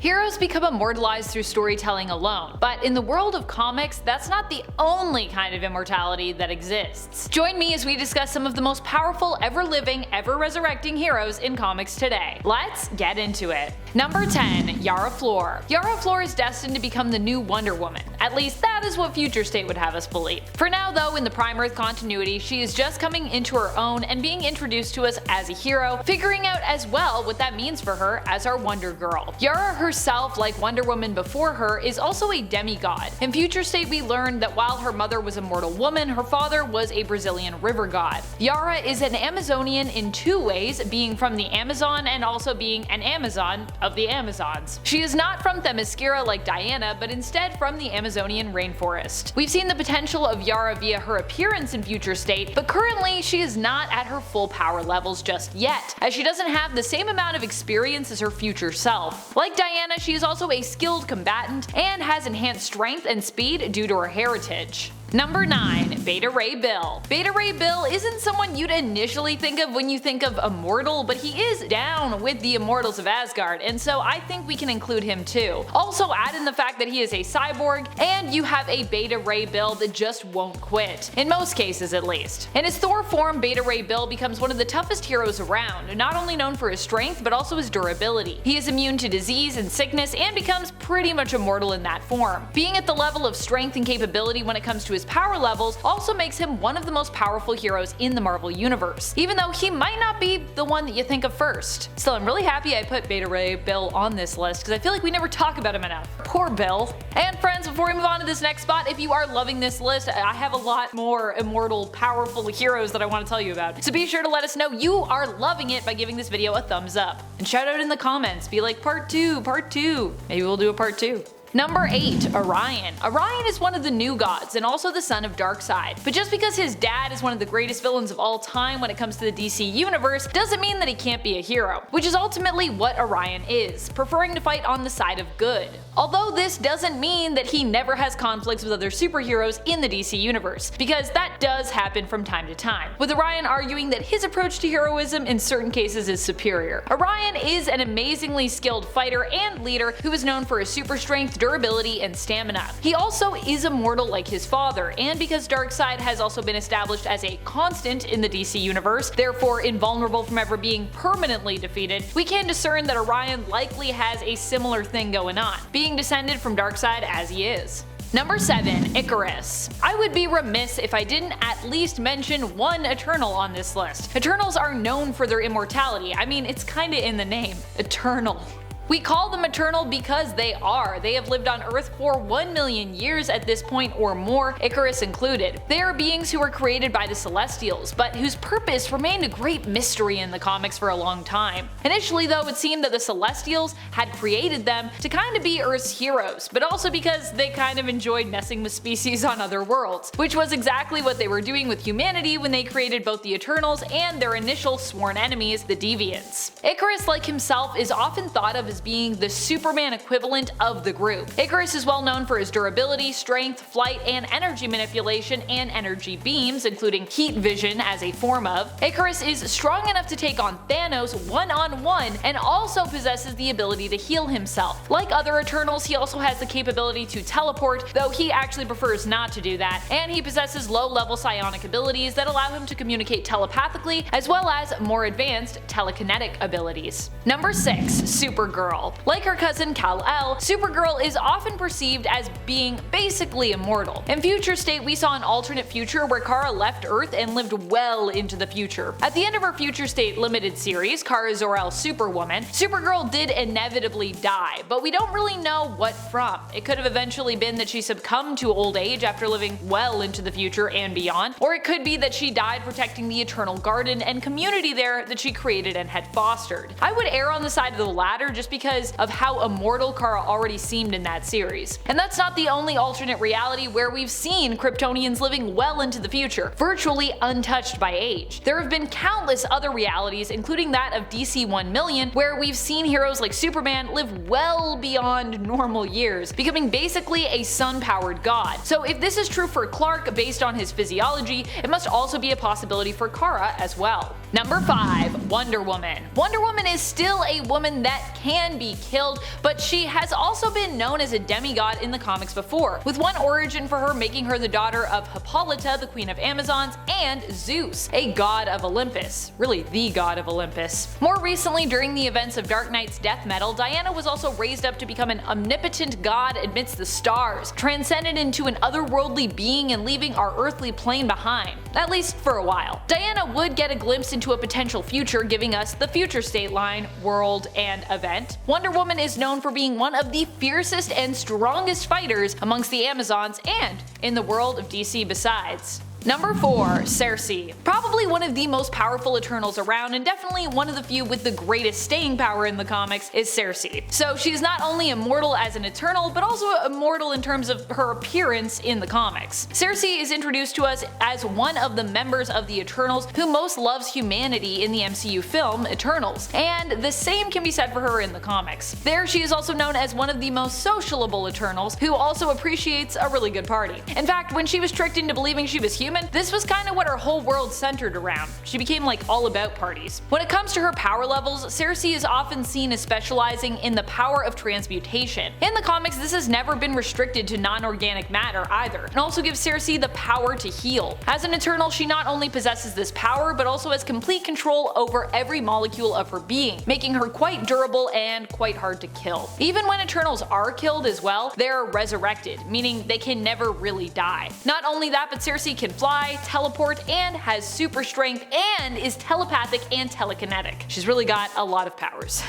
Heroes become immortalized through storytelling alone, but in the world of comics, that's not the only kind of immortality that exists. Join me as we discuss some of the most powerful, ever-living, ever-resurrecting heroes in comics today. Let's get into it. Number 10. Yara Flor. Yara Flor is destined to become the new Wonder Woman. At least that is what Future State would have us believe. For now though, in the Prime Earth continuity, she is just coming into her own and being introduced to us as a hero, figuring out as well what that means for her as our Wonder Girl. Yara herself, like Wonder Woman before her, is also a demigod. In Future State we learned that while her mother was a mortal woman, her father was a Brazilian river god. Yara is an Amazonian in two ways, being from the Amazon and also being an Amazon of the Amazons. She is not from Themyscira like Diana, but instead from the Amazonian rainforest. We've seen the potential of Yara via her appearance in Future State, but currently she is not at her full power levels just yet, as she doesn't have the same amount of experience as her future self. Like Diana, she is also a skilled combatant and has enhanced strength and speed due to her heritage. Number 9. Beta Ray Bill. Beta Ray Bill isn't someone you'd initially think of when you think of Immortal, but he is down with the Immortals of Asgard, and so I think we can include him too. Also add in the fact that he is a cyborg, and you have a Beta Ray Bill that just won't quit, in most cases at least. In his Thor form, Beta Ray Bill becomes one of the toughest heroes around, not only known for his strength but also his durability. He is immune to disease and sickness and becomes pretty much immortal in that form. Being at the level of strength and capability when it comes to his power levels also makes him one of the most powerful heroes in the Marvel Universe, even though he might not be the one that you think of first. Still, I'm really happy I put Beta Ray Bill on this list because I feel like we never talk about him enough. Poor Bill. And friends, before we move on to this next spot, if you are loving this list, I have a lot more immortal, powerful heroes that I want to tell you about. So be sure to let us know you are loving it by giving this video a thumbs up. And shout out in the comments, be like part 2, part 2. Maybe we'll do a part 2. Number 8. Orion. Orion is one of the new gods and also the son of Darkseid. But just because his dad is one of the greatest villains of all time when it comes to the DC universe doesn't mean that he can't be a hero, which is ultimately what Orion is, preferring to fight on the side of good. Although this doesn't mean that he never has conflicts with other superheroes in the DC universe, because that does happen from time to time, with Orion arguing that his approach to heroism in certain cases is superior. Orion is an amazingly skilled fighter and leader who is known for his super strength, durability, and stamina. He also is immortal like his father, and because Darkseid has also been established as a constant in the DC universe, therefore invulnerable from ever being permanently defeated, we can discern that Orion likely has a similar thing going on, being descended from Darkseid as he is. Number 7. Ikaris. I would be remiss if I didn't at least mention one Eternal on this list. Eternals are known for their immortality. I mean, it's kinda in the name. Eternal. We call them eternal because they are. They have lived on Earth for 1 million years at this point or more, Ikaris included. They are beings who were created by the Celestials, but whose purpose remained a great mystery in the comics for a long time. Initially though, it seemed that the Celestials had created them to kind of be Earth's heroes, but also because they kind of enjoyed messing with species on other worlds, which was exactly what they were doing with humanity when they created both the Eternals and their initial sworn enemies, the Deviants. Ikaris, like himself, is often thought of as being the Superman equivalent of the group. Ikaris is well known for his durability, strength, flight, and energy manipulation and energy beams, including heat vision as a form of. Ikaris is strong enough to take on Thanos one-on-one and also possesses the ability to heal himself. Like other Eternals, he also has the capability to teleport, though he actually prefers not to do that, and he possesses low-level psionic abilities that allow him to communicate telepathically, as well as more advanced telekinetic abilities. Number 6. Supergirl. Like her cousin Kal-El, Supergirl is often perceived as being basically immortal. In Future State, we saw an alternate future where Kara left Earth and lived well into the future. At the end of her Future State limited series, Kara Zor-El Superwoman, Supergirl did inevitably die, but we don't really know what from. It could have eventually been that she succumbed to old age after living well into the future and beyond, or it could be that she died protecting the Eternal Garden and community there that she created and had fostered. I would err on the side of the latter just because of how immortal Kara already seemed in that series. And that's not the only alternate reality where we've seen Kryptonians living well into the future, virtually untouched by age. There have been countless other realities, including that of DC 1 million, where we've seen heroes like Superman live well beyond normal years, becoming basically a sun-powered god. So if this is true for Clark based on his physiology, it must also be a possibility for Kara as well. Number 5. Wonder Woman. Wonder Woman is still a woman that can be killed, but she has also been known as a demigod in the comics before, with one origin for her making her the daughter of Hippolyta, the Queen of Amazons, and Zeus, a god of Olympus. Really, the god of Olympus. More recently, during the events of Dark Knight's death metal, Diana was also raised up to become an omnipotent god amidst the stars, transcended into an otherworldly being and leaving our earthly plane behind, at least for a while. Diana would get a glimpse into a potential future, giving us the future state line, world, and event. Wonder Woman is known for being one of the fiercest and strongest fighters amongst the Amazons and in the world of DC besides. Number 4. Sersi. Probably one of the most powerful Eternals around, and definitely one of the few with the greatest staying power in the comics, is Sersi. So she's not only immortal as an Eternal, but also immortal in terms of her appearance in the comics. Sersi is introduced to us as one of the members of the Eternals who most loves humanity in the MCU film Eternals, and the same can be said for her in the comics. There she is also known as one of the most sociable Eternals, who also appreciates a really good party. In fact, when she was tricked into believing she was human, this was kinda what her whole world centered around. She became like all about parties. When it comes to her power levels, Sersi is often seen as specializing in the power of transmutation. In the comics, this has never been restricted to non-organic matter either, and also gives Sersi the power to heal. As an Eternal, she not only possesses this power, but also has complete control over every molecule of her being, making her quite durable and quite hard to kill. Even when Eternals are killed as well, they're resurrected, meaning they can never really die. Not only that, but Sersi can fly, teleport, and has super strength, and is telepathic and telekinetic. She's really got a lot of powers.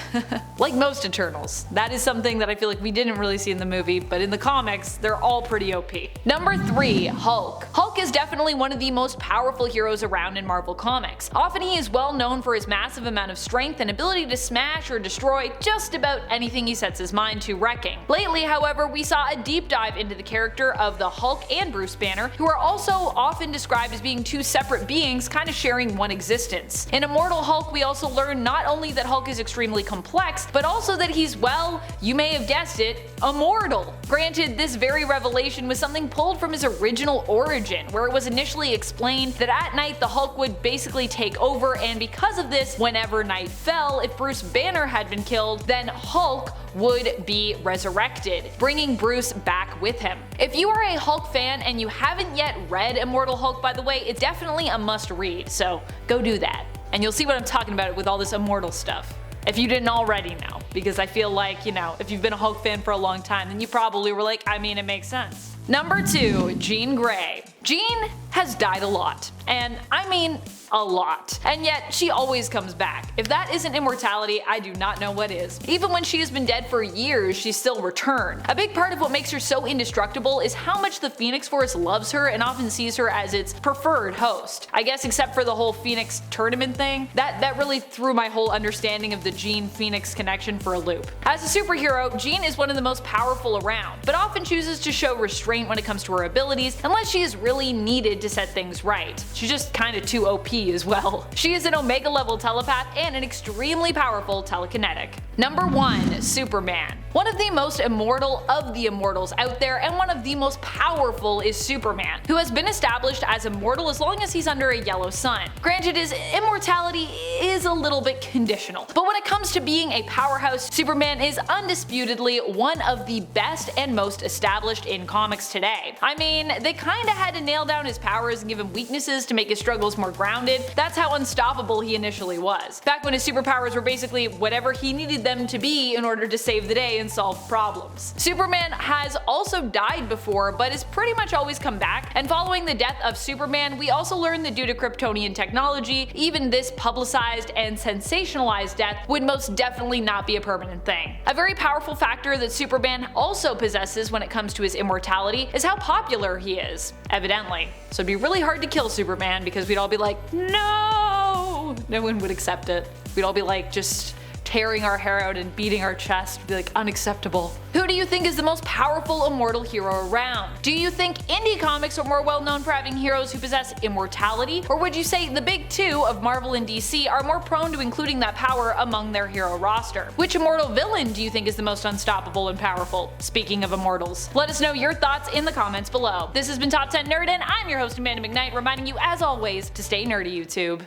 Like most Eternals. That is something that I feel like we didn't really see in the movie, but in the comics, they're all pretty OP. Number 3. Hulk. Hulk is definitely one of the most powerful heroes around in Marvel Comics. Often he is well known for his massive amount of strength and ability to smash or destroy just about anything he sets his mind to wrecking. Lately, however, we saw a deep dive into the character of the Hulk and Bruce Banner, who are also often described as being two separate beings kind of sharing one existence. In Immortal Hulk, we also learn not only that Hulk is extremely complex, but also that he's, well, you may have guessed it, immortal. Granted, this very revelation was something pulled from his original origin, where it was initially explained that at night the Hulk would basically take over, and because of this, whenever night fell, if Bruce Banner had been killed, then Hulk would be resurrected, bringing Bruce back with him. If you are a Hulk fan and you haven't yet read Immortal Hulk, by the way, it's definitely a must read, so go do that. And you'll see what I'm talking about with all this immortal stuff. If you didn't already know, because I feel like, you know, if you've been a Hulk fan for a long time, then you probably were like, I mean, it makes sense. Number 2. Jean Grey. Jean has died a lot, and I mean a lot, and yet she always comes back. If that isn't immortality, I do not know what is. Even when she has been dead for years, she still returned. A big part of what makes her so indestructible is how much the Phoenix Force loves her and often sees her as its preferred host. I guess except for the whole Phoenix tournament thing, that really threw my whole understanding of the Jean-Phoenix connection for a loop. As a superhero, Jean is one of the most powerful around, but often chooses to show restraint when it comes to her abilities unless she is really needed to set things right. She's just kinda too OP as well. She is an Omega level telepath and an extremely powerful telekinetic. Number 1. Superman. One of the most immortal of the immortals out there, and one of the most powerful, is Superman, who has been established as immortal as long as he's under a yellow sun. Granted, his immortality is a little bit conditional, but when it comes to being a powerhouse, Superman is undisputedly one of the best and most established in comics today. I mean, they kinda had to nail down his powers and give him weaknesses to make his struggles more grounded. That's how unstoppable he initially was, back when his superpowers were basically whatever he needed them to be in order to save the day and solve problems. Superman has also died before, but has pretty much always come back, and following the death of Superman, we also learned that due to Kryptonian technology, even this publicized and sensationalized death would most definitely not be a permanent thing. A very powerful factor that Superman also possesses when it comes to his immortality is how popular he is, evidently. So it'd be really hard to kill Superman because we'd all be like, no! No one would accept it. We'd all be like, just tearing our hair out and beating our chest, would be like, unacceptable. Who do you think is the most powerful immortal hero around? Do you think indie comics are more well known for having heroes who possess immortality, or would you say the big two of Marvel and DC are more prone to including that power among their hero roster? Which immortal villain do you think is the most unstoppable and powerful? Speaking of immortals, let us know your thoughts in the comments below. This has been Top 10 Nerd, and I'm your host Amanda McKnight, reminding you as always to stay nerdy, YouTube.